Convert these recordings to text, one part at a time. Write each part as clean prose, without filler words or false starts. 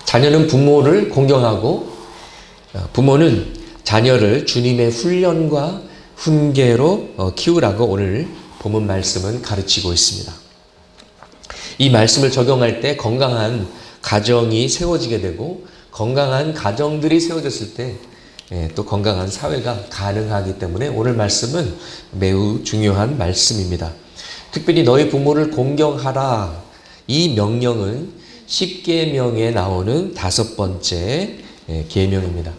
자녀는 부모를 공경하고 부모는 자녀를 주님의 훈련과 훈계로 키우라고 오늘 본문 말씀은 가르치고 있습니다. 이 말씀을 적용할 때 건강한 가정이 세워지게 되고 건강한 가정들이 세워졌을 때 또 건강한 사회가 가능하기 때문에 오늘 말씀은 매우 중요한 말씀입니다. 특별히 너희 부모를 공경하라. 이 명령은 10계명에 나오는 5번째 계명입니다.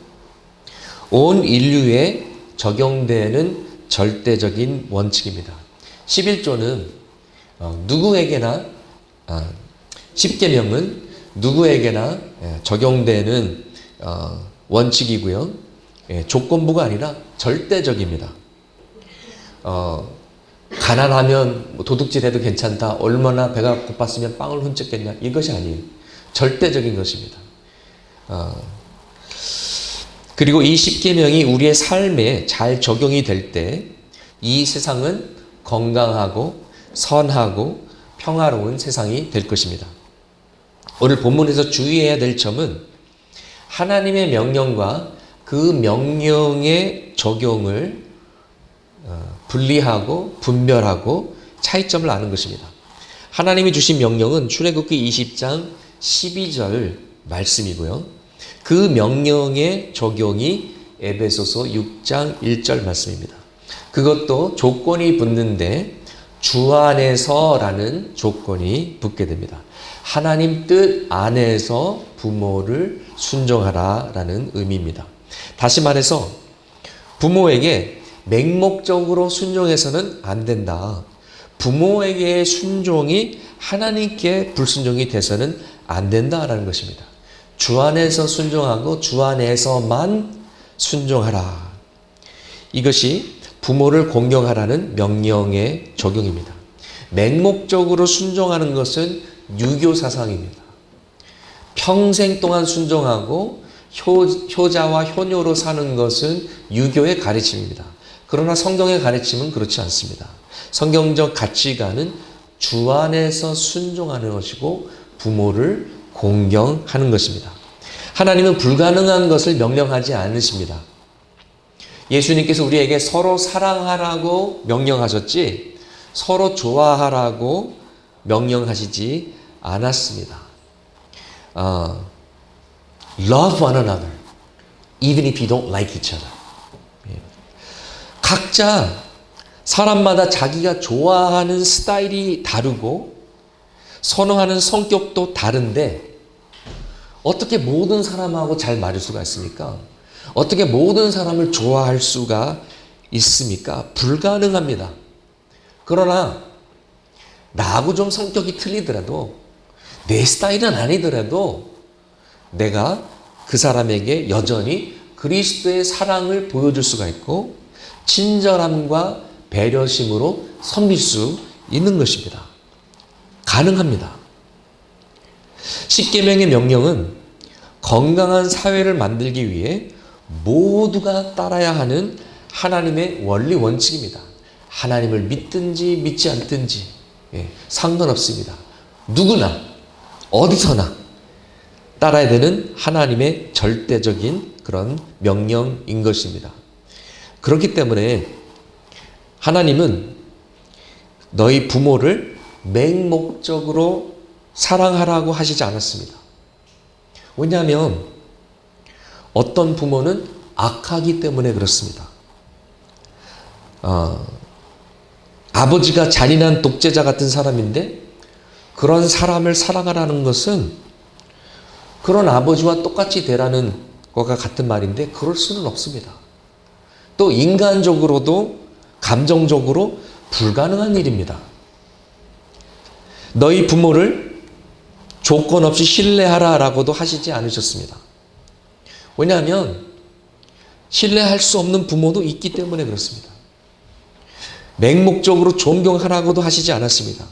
온 인류에 적용되는 절대적인 원칙입니다. 11조는 누구에게나 10계명은 누구에게나 적용되는 원칙이고요. 조건부가 아니라 절대적입니다. 가난하면 도둑질해도 괜찮다. 얼마나 배가 고팠으면 빵을 훔쳤겠냐. 이것이 아니에요. 절대적인 것입니다. 그리고 이 10계명이 우리의 삶에 잘 적용이 될 때 이 세상은 건강하고 선하고 평화로운 세상이 될 것입니다. 오늘 본문에서 주의해야 될 점은 하나님의 명령과 그 명령의 적용을 분리하고 분별하고 차이점을 아는 것입니다. 하나님이 주신 명령은 출애굽기 20장 12절 말씀이고요. 그 명령의 적용이 에베소서 6장 1절 말씀입니다. 그것도 조건이 붙는데 주 안에서라는 조건이 붙게 됩니다. 하나님 뜻 안에서 부모를 순종하라라는 의미입니다. 다시 말해서 부모에게 맹목적으로 순종해서는 안 된다. 부모에게의 순종이 하나님께 불순종이 돼서는 안 된다라는 것입니다. 주 안에서 순종하고 주 안에서만 순종하라. 이것이 부모를 공경하라는 명령의 적용입니다. 맹목적으로 순종하는 것은 유교 사상입니다. 평생 동안 순종하고 효자와 효녀로 사는 것은 유교의 가르침입니다. 그러나 성경의 가르침은 그렇지 않습니다. 성경적 가치관은 주 안에서 순종하는 것이고 부모를 공경하는 것입니다. 하나님은 불가능한 것을 명령하지 않으십니다. 예수님께서 우리에게 서로 사랑하라고 명령하셨지 서로 좋아하라고 명령하시지 않았습니다. Love one another, even if you don't like each other. 각자 사람마다 자기가 좋아하는 스타일이 다르고 선호하는 성격도 다른데 어떻게 모든 사람하고 잘 맞을 수가 있습니까? 어떻게 모든 사람을 좋아할 수가 있습니까? 불가능합니다. 그러나 나하고 좀 성격이 틀리더라도 내 스타일은 아니더라도 내가 그 사람에게 여전히 그리스도의 사랑을 보여줄 수가 있고 친절함과 배려심으로 섬길 수 있는 것입니다. 가능합니다. 10계명의 명령은 건강한 사회를 만들기 위해 모두가 따라야 하는 하나님의 원리 원칙입니다. 하나님을 믿든지 믿지 않든지 상관없습니다. 누구나 어디서나 따라야 되는 하나님의 절대적인 그런 명령인 것입니다. 그렇기 때문에 하나님은 너희 부모를 맹목적으로 사랑하라고 하시지 않았습니다. 왜냐하면 어떤 부모는 악하기 때문에 그렇습니다. 아버지가 잔인한 독재자 같은 사람인데 그런 사람을 사랑하라는 것은 그런 아버지와 똑같이 되라는 것과 같은 말인데 그럴 수는 없습니다. 또 인간적으로도 감정적으로 불가능한 일입니다. 너희 부모를 조건 없이 신뢰하라라고도 하시지 않으셨습니다. 왜냐하면 신뢰할 수 없는 부모도 있기 때문에 그렇습니다. 맹목적으로 존경하라고도 하시지 않았습니다.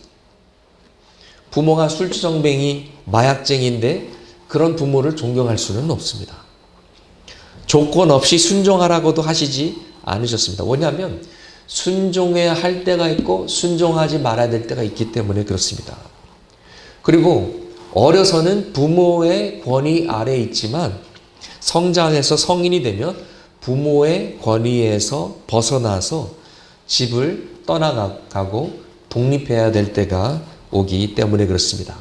부모가 술주정뱅이, 마약쟁이인데 그런 부모를 존경할 수는 없습니다. 조건 없이 순종하라고도 하시지 않으셨습니다. 왜냐하면 순종해야 할 때가 있고 순종하지 말아야 될 때가 있기 때문에 그렇습니다. 그리고 어려서는 부모의 권위 아래에 있지만 성장해서 성인이 되면 부모의 권위에서 벗어나서 집을 떠나가고 독립해야 될 때가 오기 때문에 그렇습니다.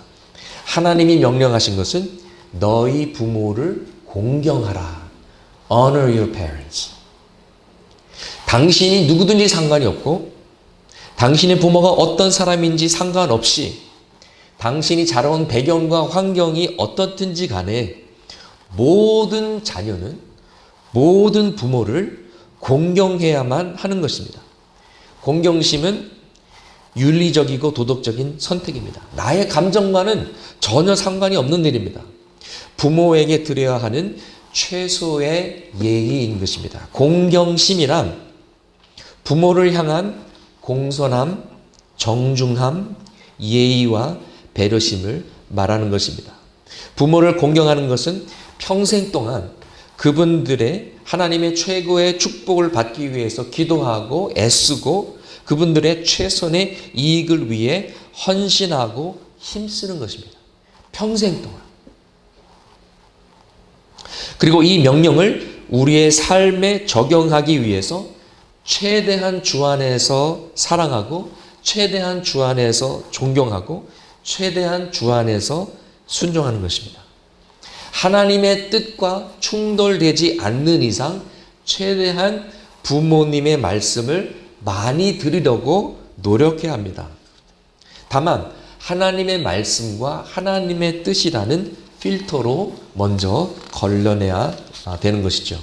하나님이 명령하신 것은 너희 부모를 공경하라. Honor your parents. 당신이 누구든지 상관이 없고 당신의 부모가 어떤 사람인지 상관없이 당신이 자라온 배경과 환경이 어떻든지 간에 모든 자녀는 모든 부모를 공경해야만 하는 것입니다. 공경심은 윤리적이고 도덕적인 선택입니다. 나의 감정과는 전혀 상관이 없는 일입니다. 부모에게 드려야 하는 최소의 예의인 것입니다. 공경심이란 부모를 향한 공손함, 정중함, 예의와 배려심을 말하는 것입니다. 부모를 공경하는 것은 평생 동안 그분들의 하나님의 최고의 축복을 받기 위해서 기도하고 애쓰고 그분들의 최선의 이익을 위해 헌신하고 힘쓰는 것입니다. 평생 동안. 그리고 이 명령을 우리의 삶에 적용하기 위해서 최대한 주 안에서 사랑하고 최대한 주 안에서 존경하고 최대한 주 안에서 순종하는 것입니다. 하나님의 뜻과 충돌되지 않는 이상 최대한 부모님의 말씀을 많이 들으려고 노력해야 합니다. 다만 하나님의 말씀과 하나님의 뜻이라는 필터로 먼저 걸러내야 되는 것이죠.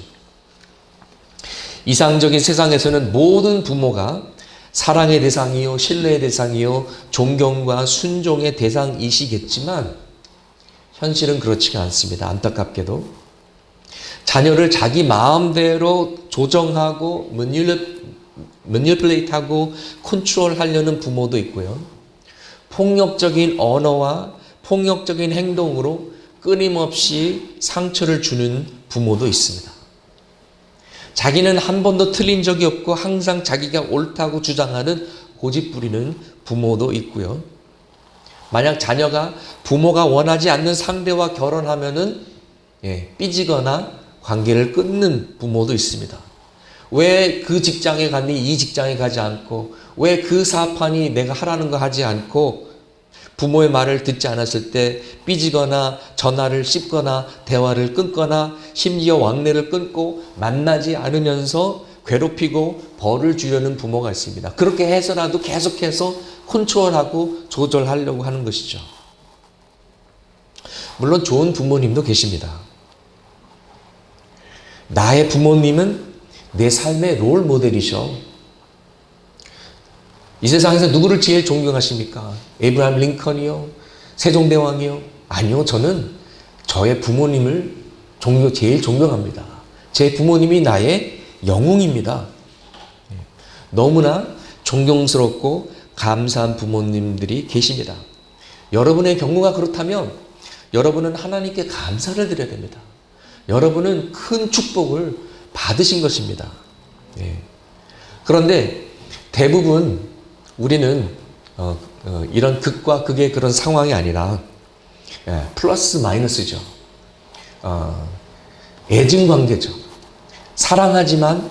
이상적인 세상에서는 모든 부모가 사랑의 대상이요, 신뢰의 대상이요, 존경과 순종의 대상이시겠지만 현실은 그렇지가 않습니다. 안타깝게도. 자녀를 자기 마음대로 조정하고 매니플레이트하고 컨트롤하려는 부모도 있고요. 폭력적인 언어와 폭력적인 행동으로 끊임없이 상처를 주는 부모도 있습니다. 자기는 한 번도 틀린 적이 없고 항상 자기가 옳다고 주장하는 고집 부리는 부모도 있고요. 만약 자녀가 부모가 원하지 않는 상대와 결혼하면은 삐지거나 관계를 끊는 부모도 있습니다. 왜 그 직장에 갔니? 이 직장에 가지 않고 왜 그 사업하니? 내가 하라는 거 하지 않고 부모의 말을 듣지 않았을 때 삐지거나 전화를 씹거나 대화를 끊거나 심지어 왕래를 끊고 만나지 않으면서 괴롭히고 벌을 주려는 부모가 있습니다. 그렇게 해서라도 계속해서 컨트롤하고 조절하려고 하는 것이죠. 물론 좋은 부모님도 계십니다. 나의 부모님은 내 삶의 롤 모델이셔. 이 세상에서 누구를 제일 존경하십니까? 에이브라함 링컨이요? 세종대왕이요? 아니요, 저는 저의 부모님을 제일 존경합니다. 제 부모님이 나의 영웅입니다. 너무나 존경스럽고 감사한 부모님들이 계십니다. 여러분의 경우가 그렇다면 여러분은 하나님께 감사를 드려야 됩니다. 여러분은 큰 축복을 받으신 것입니다. 그런데 대부분 우리는 이런 극과 극의 그런 상황이 아니라 플러스 마이너스죠. 애증관계죠. 사랑하지만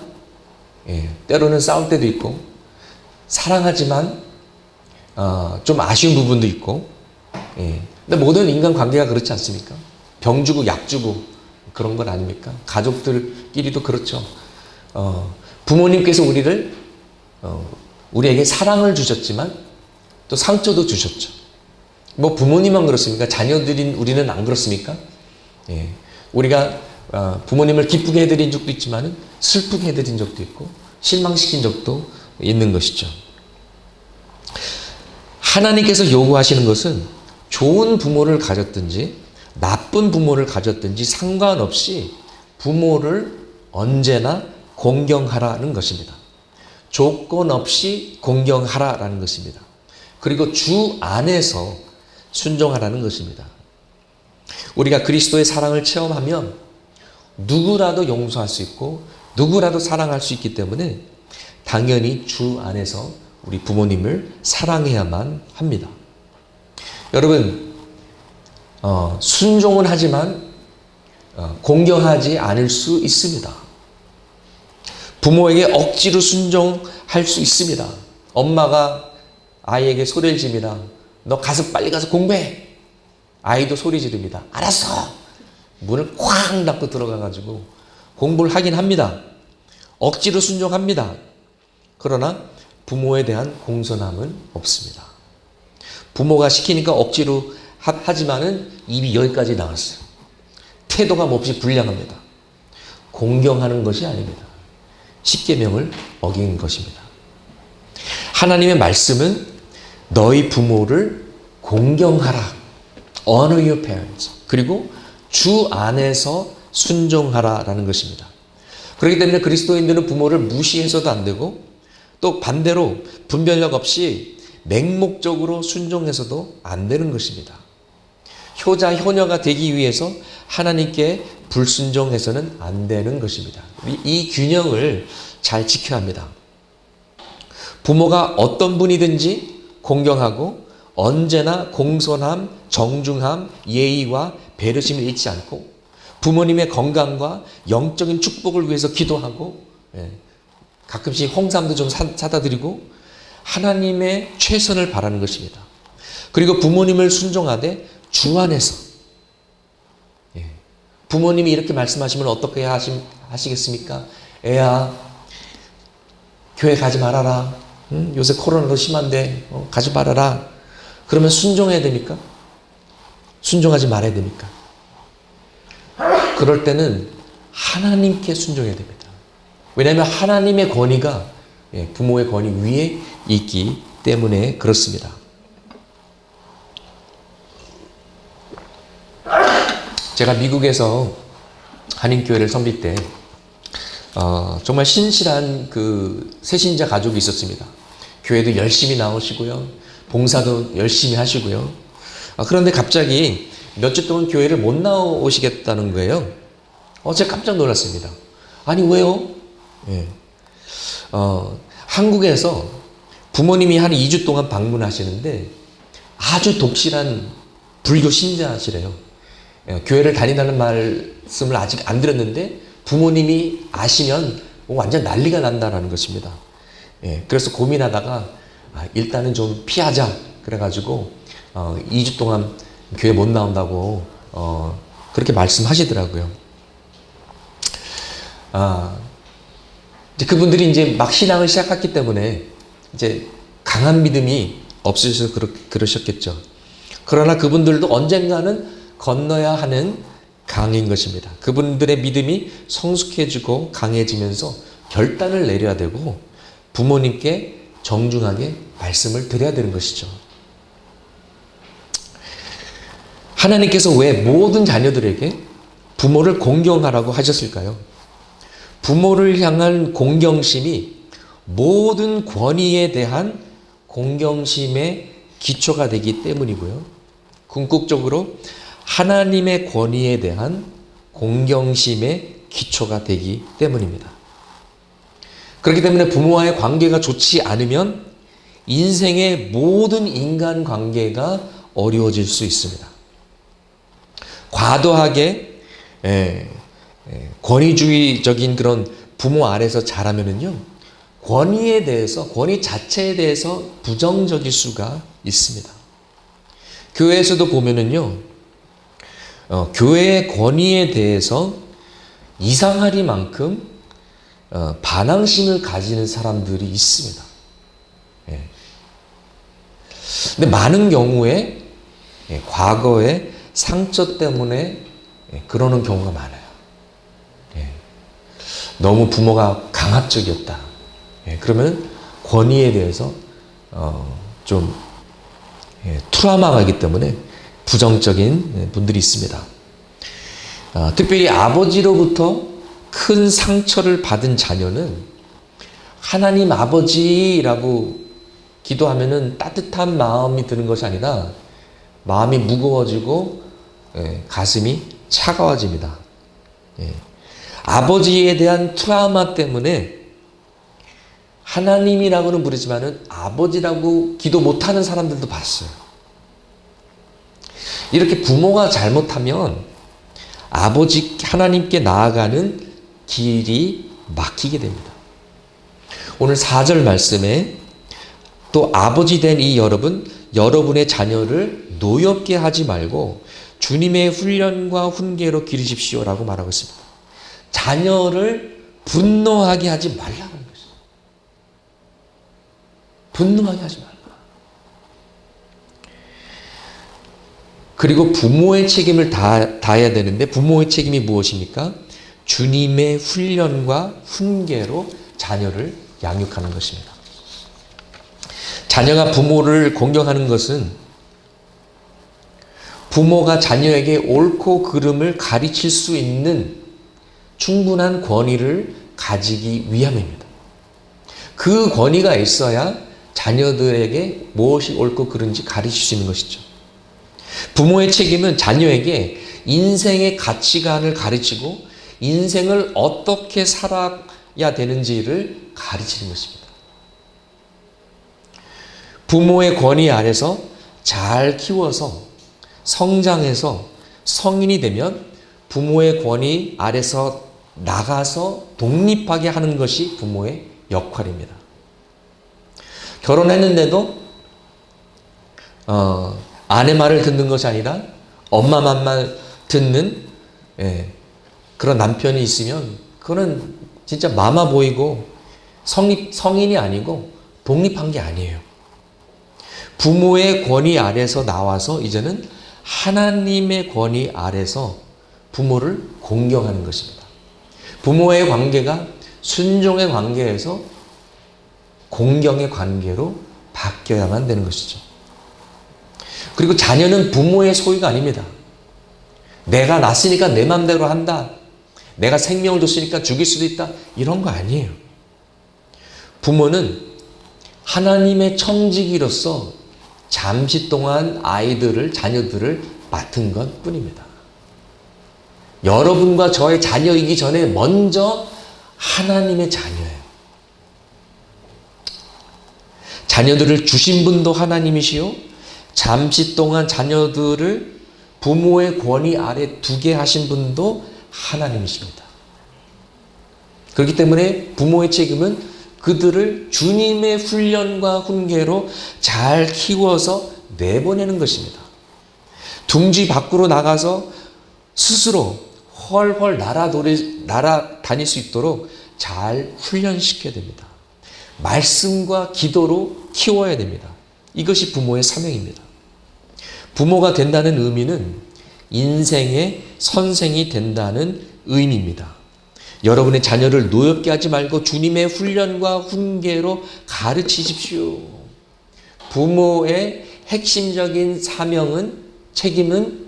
때로는 싸울 때도 있고 사랑하지만 좀 아쉬운 부분도 있고 근데 모든 인간관계가 그렇지 않습니까? 병 주고 약 주고 그런 건 아닙니까? 가족들끼리도 그렇죠. 부모님께서 우리에게 사랑을 주셨지만 또 상처도 주셨죠. 뭐 부모님만 그렇습니까? 자녀들인 우리는 안 그렇습니까? 우리가 부모님을 기쁘게 해드린 적도 있지만 슬프게 해드린 적도 있고 실망시킨 적도 있는 것이죠. 하나님께서 요구하시는 것은 좋은 부모를 가졌든지 나쁜 부모를 가졌든지 상관없이 부모를 언제나 공경하라는 것입니다. 조건 없이 공경하라라는 것입니다. 그리고 주 안에서 순종하라는 것입니다. 우리가 그리스도의 사랑을 체험하면 누구라도 용서할 수 있고 누구라도 사랑할 수 있기 때문에 당연히 주 안에서 우리 부모님을 사랑해야만 합니다. 여러분, 순종은 하지만 공경하지 않을 수 있습니다. 부모에게 억지로 순종할 수 있습니다. 엄마가 아이에게 소리를 지릅니다. 너 빨리 가서 공부해. 아이도 소리 지릅니다. 알았어. 문을 쾅 닫고 들어가가지고 공부를 하긴 합니다. 억지로 순종합니다. 그러나 부모에 대한 공손함은 없습니다. 부모가 시키니까 억지로 하지만은 입이 여기까지 나왔어요. 태도가 몹시 불량합니다. 공경하는 것이 아닙니다. 십계명을 어긴 것입니다. 하나님의 말씀은 너희 부모를 공경하라. Honor your parents. 그리고 주 안에서 순종하라라는 것입니다. 그렇기 때문에 그리스도인들은 부모를 무시해서도 안 되고 또 반대로 분별력 없이 맹목적으로 순종해서도 안 되는 것입니다. 효자, 효녀가 되기 위해서 하나님께 불순종해서는 안 되는 것입니다. 이 균형을 잘 지켜야 합니다. 부모가 어떤 분이든지 공경하고 언제나 공손함, 정중함, 예의와 배려심을 잃지 않고 부모님의 건강과 영적인 축복을 위해서 기도하고 가끔씩 홍삼도 좀 사다 드리고 하나님의 최선을 바라는 것입니다. 그리고 부모님을 순종하되 주 안에서 부모님이 이렇게 말씀하시면 어떻게 하시겠습니까? 애야 교회 가지 말아라. 요새 코로나도 심한데 가지 말아라. 그러면 순종해야 됩니까? 순종하지 말아야 됩니까? 그럴 때는 하나님께 순종해야 됩니다. 왜냐하면 하나님의 권위가 부모의 권위 위에 있기 때문에 그렇습니다. 제가 미국에서 한인교회를 섬길 때 정말 신실한 그 새신자 가족이 있었습니다. 교회도 열심히 나오시고요. 봉사도 열심히 하시고요. 그런데 갑자기 몇 주 동안 교회를 못 나오시겠다는 거예요. 제가 깜짝 놀랐습니다. 아니 왜요? 한국에서 부모님이 한 2주 동안 방문하시는데 아주 독실한 불교 신자시래요. 교회를 다닌다는 말씀을 아직 안 들었는데 부모님이 아시면 완전 난리가 난다는 것입니다. 그래서 고민하다가 일단은 좀 피하자 그래가지고 2주 동안 교회 못 나온다고 그렇게 말씀하시더라고요. 이제 그분들이 이제 막 신앙을 시작했기 때문에 이제 강한 믿음이 없으셔서 그러셨겠죠. 그러나 그분들도 언젠가는 건너야 하는 강인 것입니다. 그분들의 믿음이 성숙해지고 강해지면서 결단을 내려야 되고 부모님께 정중하게 말씀을 드려야 되는 것이죠. 하나님께서 왜 모든 자녀들에게 부모를 공경하라고 하셨을까요? 부모를 향한 공경심이 모든 권위에 대한 공경심의 기초가 되기 때문이고요. 궁극적으로 하나님의 권위에 대한 공경심의 기초가 되기 때문입니다. 그렇기 때문에 부모와의 관계가 좋지 않으면 인생의 모든 인간 관계가 어려워질 수 있습니다. 과도하게 권위주의적인 그런 부모 아래서 자라면은요, 권위에 대해서, 권위 자체에 대해서 부정적일 수가 있습니다. 교회에서도 보면은요, 교회의 권위에 대해서 이상하리만큼 반항심을 가지는 사람들이 있습니다. 근데 많은 경우에 과거의 상처 때문에 그러는 경우가 많아요. 너무 부모가 강압적이었다. 그러면 권위에 대해서 좀 트라우마가 있기 때문에 부정적인 분들이 있습니다. 특별히 아버지로부터 큰 상처를 받은 자녀는 하나님 아버지라고 기도하면은 따뜻한 마음이 드는 것이 아니라 마음이 무거워지고 가슴이 차가워집니다. 아버지에 대한 트라우마 때문에 하나님이라고는 부르지만은 아버지라고 기도 못하는 사람들도 봤어요. 이렇게 부모가 잘못하면 아버지 하나님께 나아가는 길이 막히게 됩니다. 오늘 4절 말씀에 또 아버지 된 이 여러분의 자녀를 노엽게 하지 말고 주님의 훈련과 훈계로 기르십시오라고 말하고 있습니다. 자녀를 분노하게 하지 말라는 것입니다. 분노하게 하지 말라. 그리고 부모의 책임을 다해야 되는데 부모의 책임이 무엇입니까? 주님의 훈련과 훈계로 자녀를 양육하는 것입니다. 자녀가 부모를 공경하는 것은 부모가 자녀에게 옳고 그름을 가르칠 수 있는 충분한 권위를 가지기 위함입니다. 그 권위가 있어야 자녀들에게 무엇이 옳고 그른지 가르칠 수 있는 것이죠. 부모의 책임은 자녀에게 인생의 가치관을 가르치고 인생을 어떻게 살아야 되는지를 가르치는 것입니다. 부모의 권위 아래서 잘 키워서 성장해서 성인이 되면 부모의 권위 아래서 나가서 독립하게 하는 것이 부모의 역할입니다. 결혼했는데도 아내 말을 듣는 것이 아니라 엄마 말만 듣는 그런 남편이 있으면 그거는 진짜 마마 보이고 성인이 아니고 독립한 게 아니에요. 부모의 권위 아래서 나와서 이제는 하나님의 권위 아래서 부모를 공경하는 것입니다. 부모의 관계가 순종의 관계에서 공경의 관계로 바뀌어야만 되는 것이죠. 그리고 자녀는 부모의 소유가 아닙니다. 내가 낳았으니까 내 맘대로 한다. 내가 생명을 줬으니까 죽일 수도 있다. 이런 거 아니에요. 부모는 하나님의 청지기로서 잠시 동안 자녀들을 맡은 것 뿐입니다. 여러분과 저의 자녀이기 전에 먼저 하나님의 자녀예요. 자녀들을 주신 분도 하나님이시요. 잠시 동안 자녀들을 부모의 권위 아래 두게 하신 분도 하나님이십니다. 그렇기 때문에 부모의 책임은 그들을 주님의 훈련과 훈계로 잘 키워서 내보내는 것입니다. 둥지 밖으로 나가서 스스로 훨훨 날아다닐 수 있도록 잘 훈련시켜야 됩니다. 말씀과 기도로 키워야 됩니다. 이것이 부모의 사명입니다. 부모가 된다는 의미는 인생의 선생이 된다는 의미입니다. 여러분의 자녀를 노엽게 하지 말고 주님의 훈련과 훈계로 가르치십시오. 부모의 핵심적인 책임은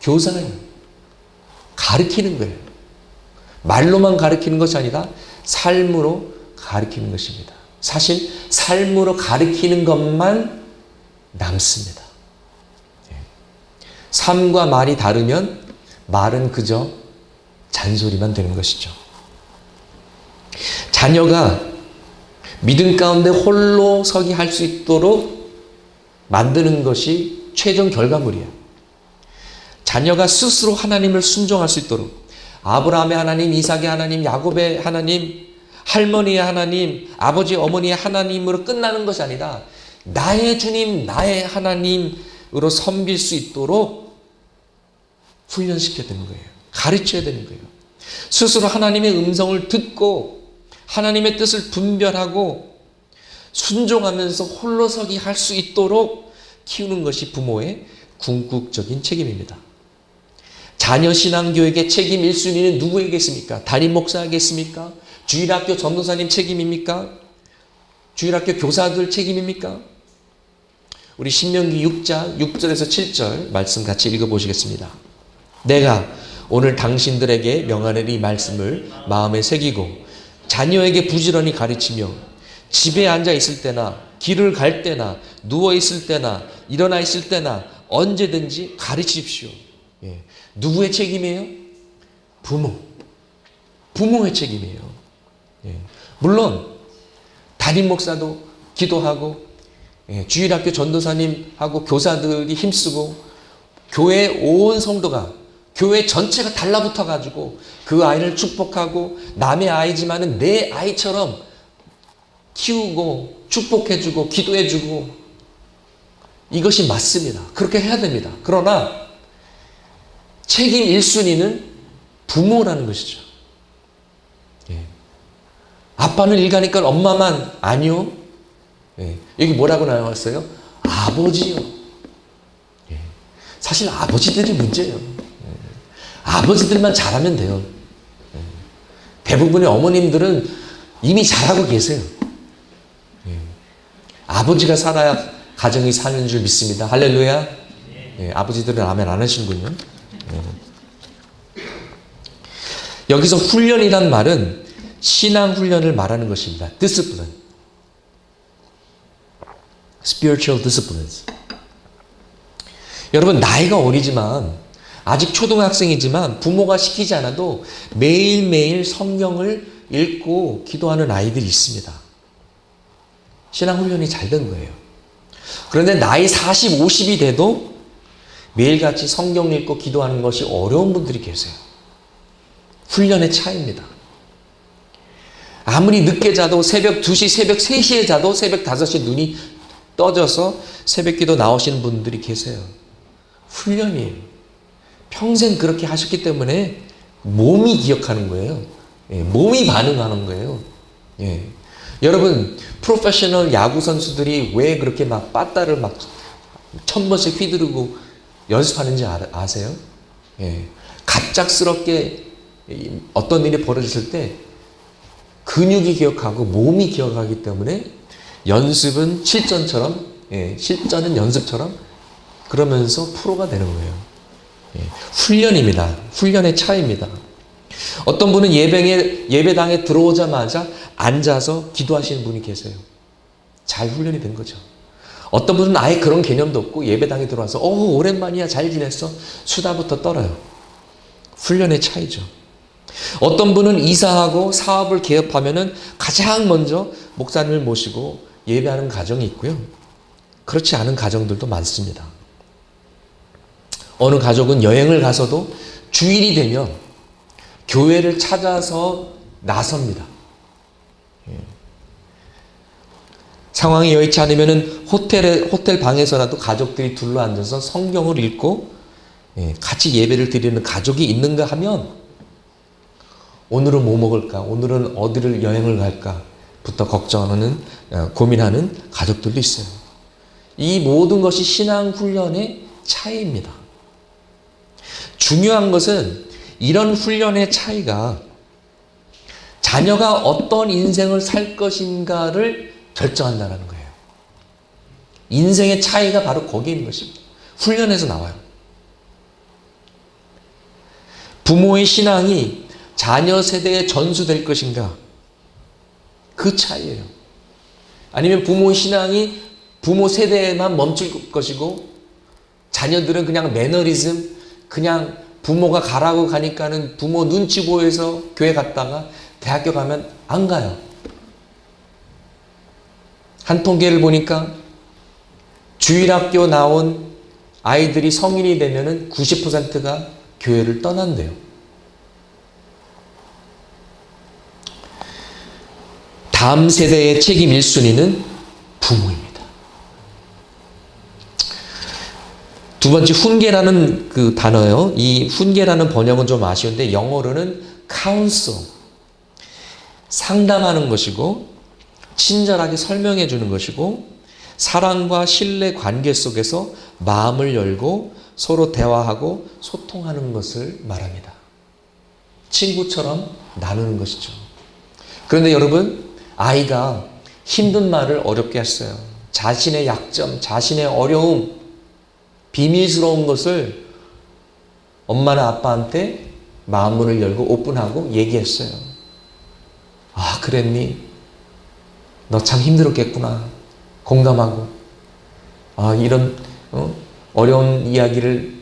교사예요. 가르치는 거예요. 말로만 가르치는 것이 아니라 삶으로 가르치는 것입니다. 사실 삶으로 가르치는 것만 남습니다. 삶과 말이 다르면 말은 그저 잔소리만 되는 것이죠. 자녀가 믿음 가운데 홀로 서기 할 수 있도록 만드는 것이 최종 결과물이에요. 자녀가 스스로 하나님을 순종할 수 있도록 아브라함의 하나님, 이삭의 하나님, 야곱의 하나님, 할머니의 하나님, 아버지 어머니의 하나님으로 끝나는 것이 아니라 나의 주님, 나의 하나님으로 섬길 수 있도록 훈련시켜야 되는 거예요. 가르쳐야 되는 거예요. 스스로 하나님의 음성을 듣고 하나님의 뜻을 분별하고 순종하면서 홀로서기 할 수 있도록 키우는 것이 부모의 궁극적인 책임입니다. 자녀 신앙교육의 책임 1순위는 누구에겠습니까? 담임 목사에겠습니까? 주일학교 전도사님 책임입니까? 주일학교 교사들 책임입니까? 우리 신명기 6장 6절에서 7절 말씀 같이 읽어보시겠습니다. 내가 오늘 당신들에게 명하는 이 말씀을 마음에 새기고 자녀에게 부지런히 가르치며 집에 앉아 있을 때나 길을 갈 때나 누워 있을 때나 일어나 있을 때나 언제든지 가르치십시오. 누구의 책임이에요? 부모의 책임이에요. 물론 담임 목사도 기도하고 주일학교 전도사님하고 교사들이 힘쓰고 교회 온 성도가, 교회 전체가 달라붙어 가지고 그 아이를 축복하고 남의 아이지만은 내 아이처럼 키우고 축복해주고 기도해주고, 이것이 맞습니다. 그렇게 해야 됩니다. 그러나 책임 1순위는 부모라는 것이죠. 예. 아빠는 일가니까 엄마만 아니요. 예. 여기 뭐라고 나왔어요? 아버지요. 예. 사실 아버지들이 문제예요. 예. 아버지들만 잘하면 돼요. 예. 대부분의 어머님들은 이미 잘하고 계세요. 예. 아버지가 살아야 가정이 사는 줄 믿습니다. 할렐루야. 예. 아버지들은 아멘 안 하시는군요. 예. 여기서 훈련이란 말은 신앙 훈련을 말하는 것입니다. discipline. spiritual disciplines. 여러분, 나이가 어리지만, 아직 초등학생이지만 부모가 시키지 않아도 매일매일 성경을 읽고 기도하는 아이들이 있습니다. 신앙 훈련이 잘 된 거예요. 그런데 나이 40, 50이 돼도 매일같이 성경 읽고 기도하는 것이 어려운 분들이 계세요. 훈련의 차이입니다. 아무리 늦게 자도 새벽 2시, 새벽 3시에 자도 새벽 5시에 눈이 떠져서 새벽기도 나오시는 분들이 계세요. 훈련이에요. 평생 그렇게 하셨기 때문에 몸이 기억하는 거예요. 예, 몸이 반응하는 거예요. 예. 여러분, 프로페셔널 야구 선수들이 왜 그렇게 막 빠따를 막 1000번씩 휘두르고 연습하는지 아세요? 예. 갑작스럽게 어떤 일이 벌어졌을 때 근육이 기억하고 몸이 기억하기 때문에 연습은 실전처럼, 예, 실전은 연습처럼 그러면서 프로가 되는 거예요. 예, 훈련입니다. 훈련의 차이입니다. 어떤 분은 예배당에 들어오자마자 앉아서 기도하시는 분이 계세요. 잘 훈련이 된 거죠. 어떤 분은 아예 그런 개념도 없고 예배당에 들어와서 오랜만이야, 잘 지냈어? 수다부터 떨어요. 훈련의 차이죠. 어떤 분은 이사하고 사업을 개업하면은 가장 먼저 목사님을 모시고 예배하는 가정이 있고요. 그렇지 않은 가정들도 많습니다. 어느 가족은 여행을 가서도 주일이 되면 교회를 찾아서 나섭니다. 상황이 여의치 않으면은 호텔 방에서라도 가족들이 둘러앉아서 성경을 읽고 같이 예배를 드리는 가족이 있는가 하면 오늘은 뭐 먹을까? 오늘은 어디를 여행을 갈까?부터 걱정하는, 고민하는 가족들도 있어요. 이 모든 것이 신앙 훈련의 차이입니다. 중요한 것은 이런 훈련의 차이가 자녀가 어떤 인생을 살 것인가를 결정한다는 거예요. 인생의 차이가 바로 거기에 있는 것입니다. 훈련에서 나와요. 부모의 신앙이 자녀 세대에 전수될 것인가? 그 차이예요. 아니면 부모의 신앙이 부모 세대에만 멈출 것이고 자녀들은 그냥 매너리즘, 그냥 부모가 가라고 가니까는 부모 눈치 보여서 교회 갔다가 대학교 가면 안 가요. 한 통계를 보니까 주일학교 나온 아이들이 성인이 되면은 90%가 교회를 떠난대요. 다음 세대의 책임 1순위는 부모입니다. 두 번째, 훈계라는 그 단어요. 이 훈계라는 번역은 좀 아쉬운데 영어로는 counsel, 상담하는 것이고 친절하게 설명해 주는 것이고 사랑과 신뢰 관계 속에서 마음을 열고 서로 대화하고 소통하는 것을 말합니다. 친구처럼 나누는 것이죠. 그런데 여러분, 아이가 힘든 말을 어렵게 했어요. 자신의 약점, 자신의 어려움, 비밀스러운 것을 엄마나 아빠한테 마음문을 열고 오픈하고 얘기했어요. 아, 그랬니? 너 참 힘들었겠구나. 공감하고. 아, 이런 어려운 이야기를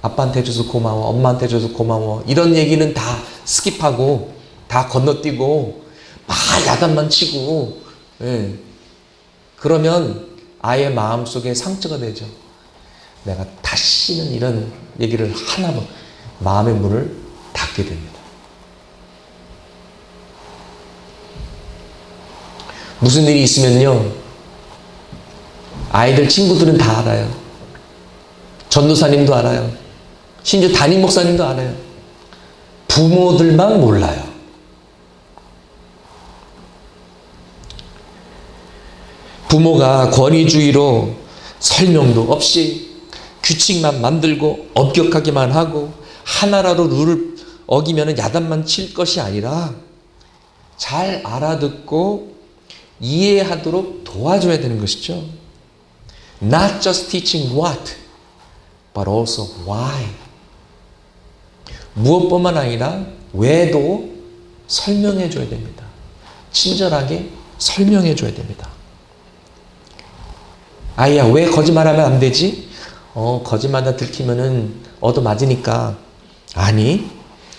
아빠한테 해줘서 고마워. 엄마한테 해줘서 고마워. 이런 얘기는 다 스킵하고 다 건너뛰고 막 야단만 치고, 예. 그러면 아이의 마음속에 상처가 되죠. 내가 다시는 이런 얘기를 하나만 마음의 문을 닫게 됩니다. 무슨 일이 있으면요, 아이들 친구들은 다 알아요. 전도사님도 알아요. 심지어 담임 목사님도 알아요. 부모들만 몰라요. 부모가 권위주의로 설명도 없이 규칙만 만들고 엄격하기만 하고 하나라도 룰을 어기면 야단만 칠 것이 아니라 잘 알아듣고 이해하도록 도와줘야 되는 것이죠. Not just teaching what, but also why. 무엇뿐만 아니라 왜도 설명해 줘야 됩니다. 친절하게 설명해 줘야 됩니다. 아이야, 왜 거짓말하면 안 되지? 거짓말하다 들키면은 얻어맞으니까. 아니,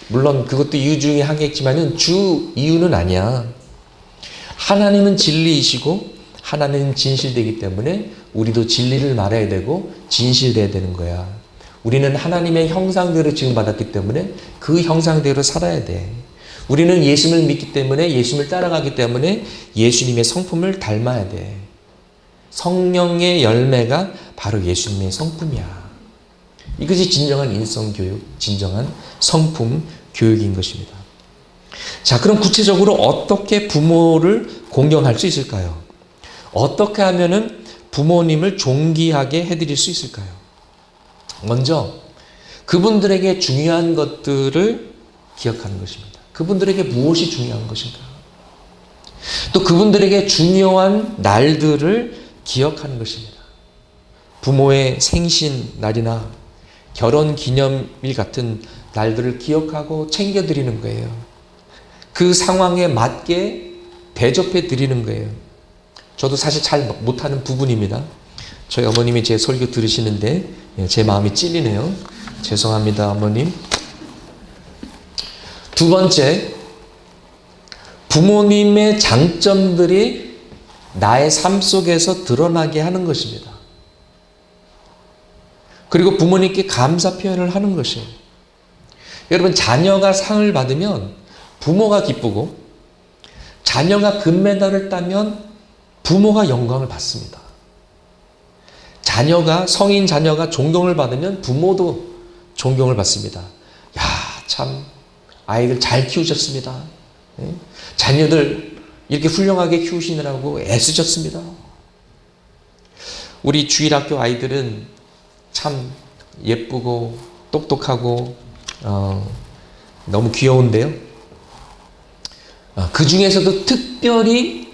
물론 그것도 이유 중에 하겠지만은 주 이유는 아니야. 하나님은 진리이시고 하나님은 진실되기 때문에 우리도 진리를 말해야 되고 진실돼야 되는 거야. 우리는 하나님의 형상대로 지음받았기 때문에 그 형상대로 살아야 돼. 우리는 예수님을 믿기 때문에 예수님을 따라가기 때문에 예수님의 성품을 닮아야 돼. 성령의 열매가 바로 예수님의 성품이야. 이것이 진정한 인성교육, 진정한 성품 교육인 것입니다. 자, 그럼 구체적으로 어떻게 부모를 공경할 수 있을까요? 어떻게 하면은 부모님을 존귀하게 해드릴 수 있을까요? 먼저 그분들에게 중요한 것들을 기억하는 것입니다. 그분들에게 무엇이 중요한 것인가? 또 그분들에게 중요한 날들을 기억하는 것입니다. 부모의 생신 날이나 결혼 기념일 같은 날들을 기억하고 챙겨드리는 거예요. 그 상황에 맞게 대접해 드리는 거예요. 저도 사실 잘 못하는 부분입니다. 저희 어머님이 제 설교 들으시는데 제 마음이 찔리네요. 죄송합니다, 어머님. 두 번째, 부모님의 장점들이 나의 삶 속에서 드러나게 하는 것입니다. 그리고 부모님께 감사 표현을 하는 것이에요. 여러분, 자녀가 상을 받으면 부모가 기쁘고 자녀가 금메달을 따면 부모가 영광을 받습니다. 성인 자녀가 존경을 받으면 부모도 존경을 받습니다. 야, 참 아이들 잘 키우셨습니다. 자녀들 이렇게 훌륭하게 키우시느라고 애쓰셨습니다. 우리 주일학교 아이들은 참 예쁘고 똑똑하고 너무 귀여운데요. 그 중에서도 특별히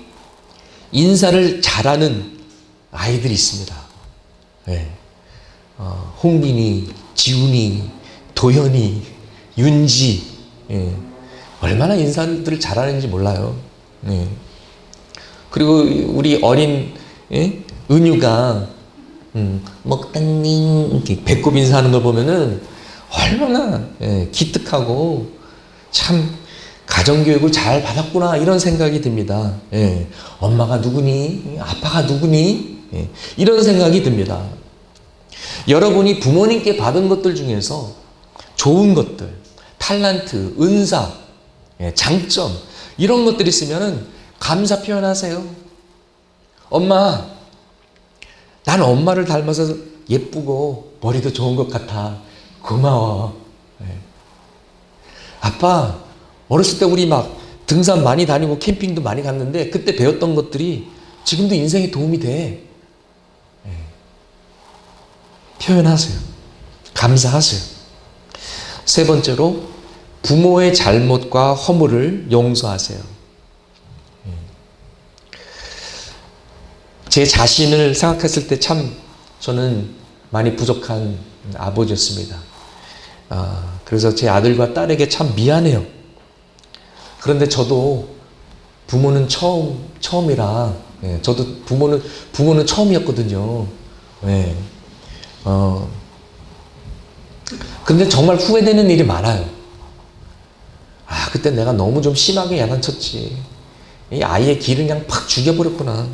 인사를 잘하는 아이들이 있습니다. 네. 홍빈이, 지훈이, 도현이, 윤지, 얼마나 인사들을 잘하는지 몰라요. 그리고 우리 어린 은유가 먹당님 배꼽 인사하는 걸 보면은 얼마나 기특하고 참 가정교육을 잘 받았구나 이런 생각이 듭니다. 엄마가 누구니? 아빠가 누구니? 이런 생각이 듭니다. 여러분이 부모님께 받은 것들 중에서 좋은 것들, 탤런트, 은사, 장점 이런 것들이 있으면 감사 표현하세요. 엄마, 난 엄마를 닮아서 예쁘고 머리도 좋은 것 같아. 고마워. 아빠, 어렸을 때 우리 막 등산 많이 다니고 캠핑도 많이 갔는데 그때 배웠던 것들이 지금도 인생에 도움이 돼. 표현하세요. 감사하세요. 세 번째로 부모의 잘못과 허물을 용서하세요. 제 자신을 생각했을 때 참 저는 많이 부족한 아버지였습니다. 그래서 제 아들과 딸에게 참 미안해요. 그런데 저도 부모는 처음이라, 저도 부모는 처음이었거든요. 근데 정말 후회되는 일이 많아요. 그때 내가 너무 좀 심하게 야단쳤지. 이 아이의 길을 그냥 팍 죽여버렸구나.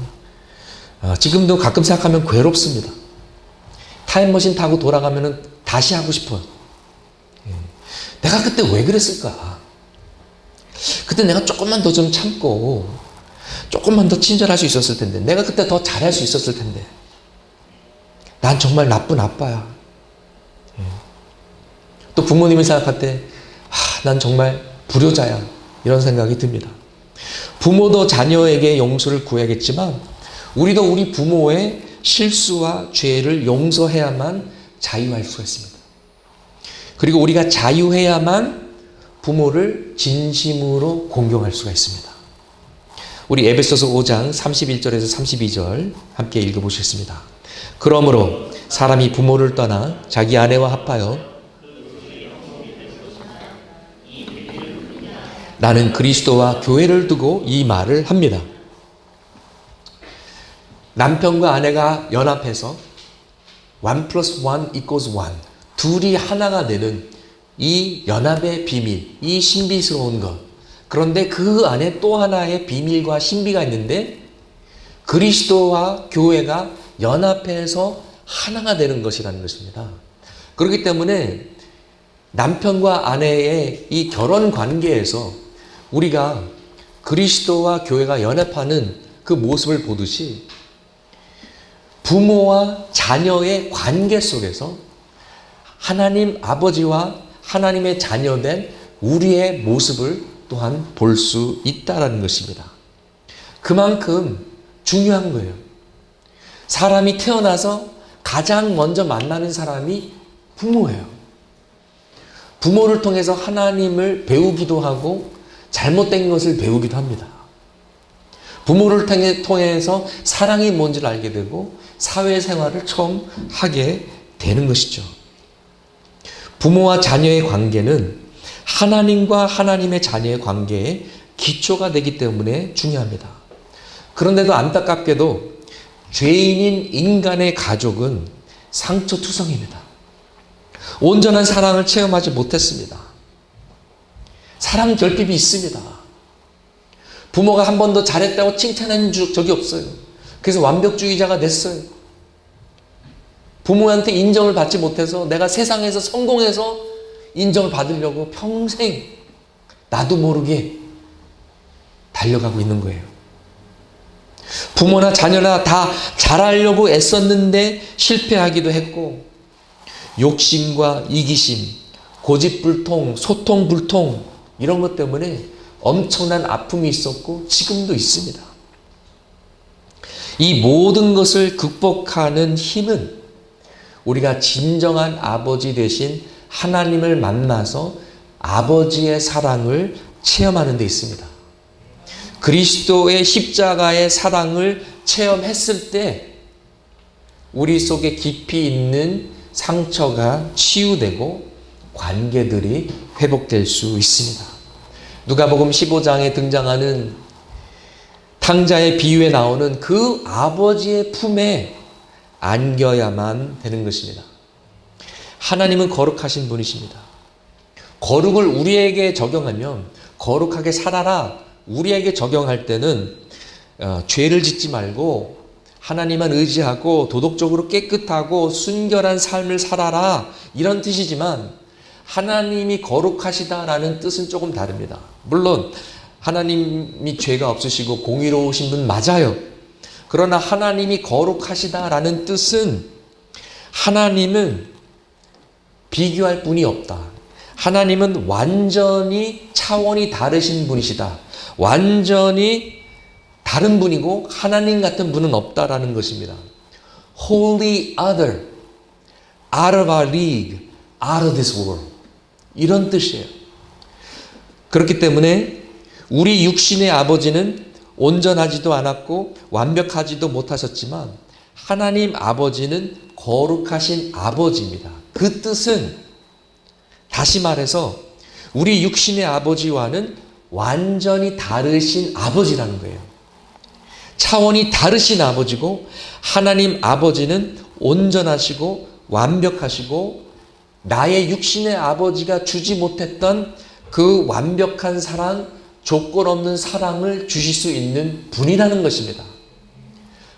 지금도 가끔 생각하면 괴롭습니다. 타임머신 타고 돌아가면은 다시 하고 싶어요. 내가 그때 왜 그랬을까? 그때 내가 조금만 더 좀 참고 조금만 더 친절할 수 있었을 텐데, 내가 그때 더 잘할 수 있었을 텐데, 난 정말 나쁜 아빠야. 또 부모님을 생각할 때 난 정말 불효자야, 이런 생각이 듭니다. 부모도 자녀에게 용서를 구해야겠지만 우리도 우리 부모의 실수와 죄를 용서해야만 자유할 수가 있습니다. 그리고 우리가 자유해야만 부모를 진심으로 공경할 수가 있습니다. 우리 에베소서 5장 31절에서 32절 함께 읽어보시겠습니다. 그러므로 사람이 부모를 떠나 자기 아내와 합하여 나는 그리스도와 교회를 두고 이 말을 합니다. 남편과 아내가 연합해서 1 plus 1 equals 1, 둘이 하나가 되는 이 연합의 비밀, 이 신비스러운 것. 그런데 그 안에 또 하나의 비밀과 신비가 있는데, 그리스도와 교회가 연합해서 하나가 되는 것이라는 것입니다. 그렇기 때문에 남편과 아내의 이 결혼 관계에서 우리가 그리스도와 교회가 연합하는 그 모습을 보듯이 부모와 자녀의 관계 속에서 하나님 아버지와 하나님의 자녀된 우리의 모습을 또한 볼 수 있다는 것입니다. 그만큼 중요한 거예요. 사람이 태어나서 가장 먼저 만나는 사람이 부모예요. 부모를 통해서 하나님을 배우기도 하고 잘못된 것을 배우기도 합니다. 부모를 통해서 사랑이 뭔지를 알게 되고 사회생활을 처음 하게 되는 것이죠. 부모와 자녀의 관계는 하나님과 하나님의 자녀의 관계의 기초가 되기 때문에 중요합니다. 그런데도 안타깝게도 죄인인 인간의 가족은 상처투성입니다. 온전한 사랑을 체험하지 못했습니다. 사랑 결핍이 있습니다. 부모가 한 번도 잘했다고 칭찬한 적이 없어요. 그래서 완벽주의자가 됐어요. 부모한테 인정을 받지 못해서 내가 세상에서 성공해서 인정을 받으려고 평생 나도 모르게 달려가고 있는 거예요. 부모나 자녀나 다 잘하려고 애썼는데 실패하기도 했고, 욕심과 이기심, 고집불통, 소통불통, 이런 것 때문에 엄청난 아픔이 있었고 지금도 있습니다. 이 모든 것을 극복하는 힘은 우리가 진정한 아버지 되신 하나님을 만나서 아버지의 사랑을 체험하는 데 있습니다. 그리스도의 십자가의 사랑을 체험했을 때 우리 속에 깊이 있는 상처가 치유되고 관계들이 회복될 수 있습니다. 누가복음 15장에 등장하는 탕자의 비유에 나오는 그 아버지의 품에 안겨야만 되는 것입니다. 하나님은 거룩하신 분이십니다. 거룩을 우리에게 적용하면, 거룩하게 살아라 우리에게 적용할 때는 죄를 짓지 말고 하나님만 의지하고 도덕적으로 깨끗하고 순결한 삶을 살아라, 이런 뜻이지만 하나님이 거룩하시다라는 뜻은 조금 다릅니다. 물론 하나님이 죄가 없으시고 공의로우신 분 맞아요. 그러나 하나님이 거룩하시다라는 뜻은 하나님은 비교할 분이 없다. 하나님은 완전히 차원이 다르신 분이시다. 완전히 다른 분이고 하나님 같은 분은 없다라는 것입니다. Wholly other, out of our league, out of this world. 이런 뜻이에요. 그렇기 때문에 우리 육신의 아버지는 온전하지도 않았고 완벽하지도 못하셨지만 하나님 아버지는 거룩하신 아버지입니다. 그 뜻은 다시 말해서 우리 육신의 아버지와는 완전히 다르신 아버지라는 거예요. 차원이 다르신 아버지고 하나님 아버지는 온전하시고 완벽하시고 나의 육신의 아버지가 주지 못했던 그 완벽한 사랑, 조건 없는 사랑을 주실 수 있는 분이라는 것입니다.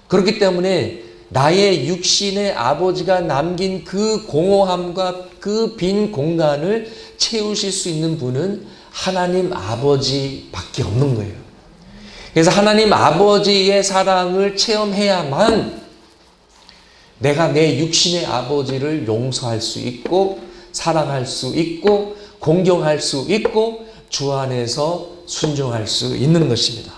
그렇기 때문에 나의 육신의 아버지가 남긴 그 공허함과 그 빈 공간을 채우실 수 있는 분은 하나님 아버지밖에 없는 거예요. 그래서 하나님 아버지의 사랑을 체험해야만 내가 내 육신의 아버지를 용서할 수 있고 사랑할 수 있고 공경할 수 있고 주 안에서 순종할 수 있는 것입니다.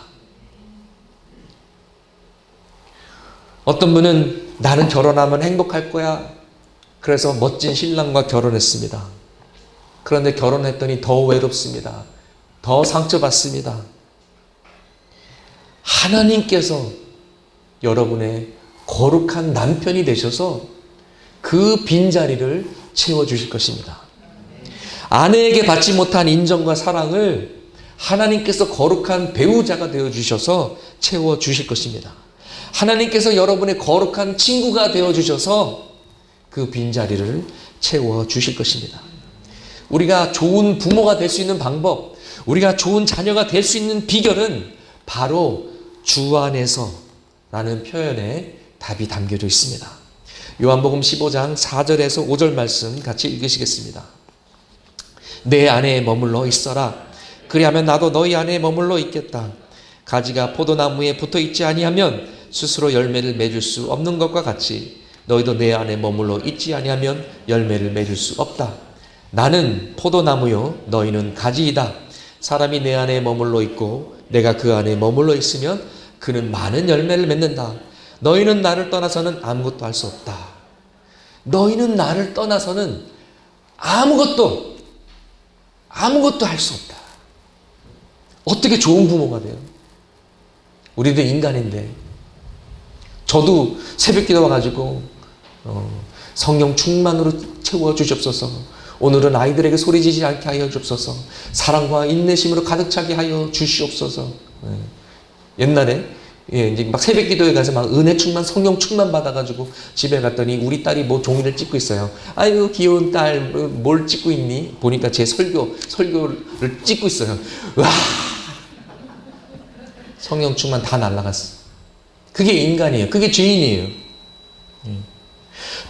어떤 분은 나는 결혼하면 행복할 거야. 그래서 멋진 신랑과 결혼했습니다. 그런데 결혼했더니 더 외롭습니다. 더 상처받습니다. 하나님께서 여러분의 거룩한 남편이 되셔서 그 빈자리를 채워주실 것입니다. 아내에게 받지 못한 인정과 사랑을 하나님께서 거룩한 배우자가 되어주셔서 채워주실 것입니다. 하나님께서 여러분의 거룩한 친구가 되어주셔서 그 빈자리를 채워주실 것입니다. 우리가 좋은 부모가 될 수 있는 방법, 우리가 좋은 자녀가 될 수 있는 비결은 바로 주 안에서 라는 표현에 답이 담겨져 있습니다. 요한복음 15장 4절에서 5절 말씀 같이 읽으시겠습니다. 내 안에 머물러 있어라. 그리하면 나도 너희 안에 머물러 있겠다. 가지가 포도나무에 붙어 있지 아니하면 스스로 열매를 맺을 수 없는 것과 같이 너희도 내 안에 머물러 있지 아니하면 열매를 맺을 수 없다. 나는 포도나무요 너희는 가지이다. 사람이 내 안에 머물러 있고 내가 그 안에 머물러 있으면 그는 많은 열매를 맺는다. 너희는 나를 떠나서는 아무것도 할 수 없다. 너희는 나를 떠나서는 아무것도 할 수 없다. 어떻게 좋은 부모가 돼요? 우리도 인간인데 저도 새벽기도 와가지고 성령 충만으로 채워주시옵소서. 오늘은 아이들에게 소리지지 않게 하여 주옵소서. 사랑과 인내심으로 가득 차게 하여 주시옵소서. 옛날에 이제 막 새벽기도에 가서 막 은혜 충만, 성령 충만 받아가지고 집에 갔더니 우리 딸이 뭐 종이를 찍고 있어요. 아유 귀여운 딸, 뭘 찍고 있니? 보니까 제 설교를 찍고 있어요. 와, 성령 충만 다 날라갔어. 그게 인간이에요. 그게 죄인이에요.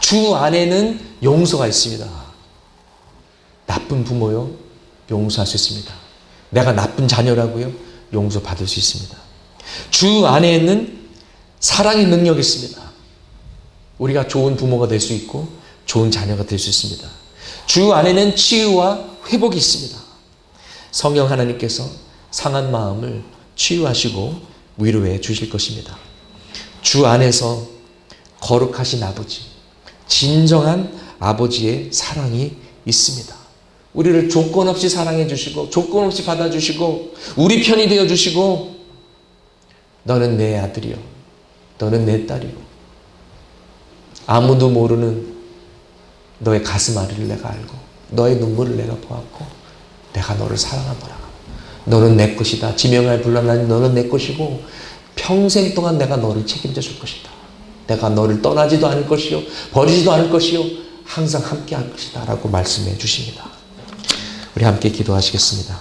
주 안에는 용서가 있습니다. 나쁜 부모요, 용서할 수 있습니다. 내가 나쁜 자녀라고요, 용서받을 수 있습니다. 주 안에는 사랑의 능력이 있습니다. 우리가 좋은 부모가 될 수 있고 좋은 자녀가 될 수 있습니다. 주 안에는 치유와 회복이 있습니다. 성령 하나님께서 상한 마음을 치유하시고 위로해 주실 것입니다. 주 안에서 거룩하신 아버지, 진정한 아버지의 사랑이 있습니다. 우리를 조건 없이 사랑해 주시고 조건 없이 받아주시고 우리 편이 되어주시고 너는 내 아들이요 너는 내 딸이요 아무도 모르는 너의 가슴 아리를 내가 알고 너의 눈물을 내가 보았고 내가 너를 사랑하노라. 너는 내 것이다. 지명하에 불러나니 너는 내 것이고 평생 동안 내가 너를 책임져 줄 것이다. 내가 너를 떠나지도 않을 것이요 버리지도 않을 것이요 항상 함께 할 것이다 라고 말씀해 주십니다. 우리 함께 기도하시겠습니다.